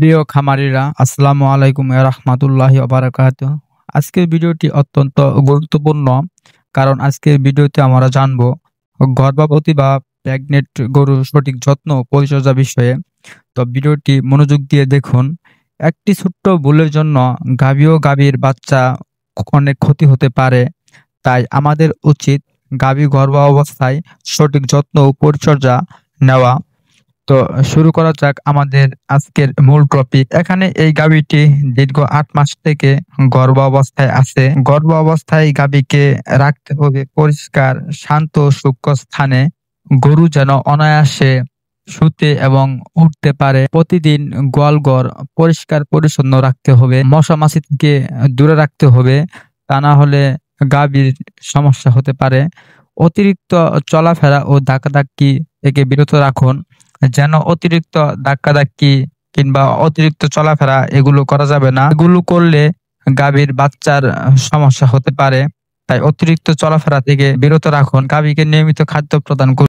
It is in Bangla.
প্রিয় খামারিরা, আসসালামু আলাইকুম ওয়া রাহমাতুল্লাহি ওয়া বারাকাতুহু। আজকের ভিডিওটি অত্যন্ত গুরুত্বপূর্ণ, কারণ আজকের ভিডিওতে আমরা জানবো গর্ভবতী বা প্রেগনেন্ট গরুর সঠিক যত্ন ও পরিচর্যা বিষয়ে। তো ভিডিওটি মনোযোগ দিয়ে দেখুন। একটি ছোট্ট ভুলের জন্য গাভী ও গাভীর বাচ্চা অনেক ক্ষতি হতে পারে। তাই আমাদের উচিত গাভী গর্ভাবস্থায় সঠিক যত্ন ও পরিচর্যা নেওয়া। তো শুরু করা যাক আমাদের আজকের মূল টপিক। এখানে এই গাভীটি দীর্ঘ ৮ মাস থেকে গর্ভ অবস্থায় আছে। গর্ভ অবস্থায় গাভীকে রাখতে হবে পরিষ্কার, শান্ত ও সূক্ষ্ম স্থানে। গরু যেন অনায়াসে শুতে এবং উঠতে পারে। প্রতিদিন গোয়ালঘর পরিষ্কার পরিচ্ছন্ন রাখতে হবে। মশা মাছি থেকে দূরে রাখতে হবে, তা না হলে গাভীর সমস্যা হতে পারে। অতিরিক্ত চলাফেরা ও ধাক্কাধাক্কি থেকে বিরত রাখুন। যেন অতিরিক্ত ধাক্কাধাক্কি কিংবা অতিরিক্ত চলাফেরা এগুলো করা যাবে না। এগুলো করলে গাভীর বাচ্চার সমস্যা হতে পারে। তাই অতিরিক্ত চলাফেরা থেকে বিরত রাখুন। গাভীকে নিয়মিত খাদ্য প্রদান করুন।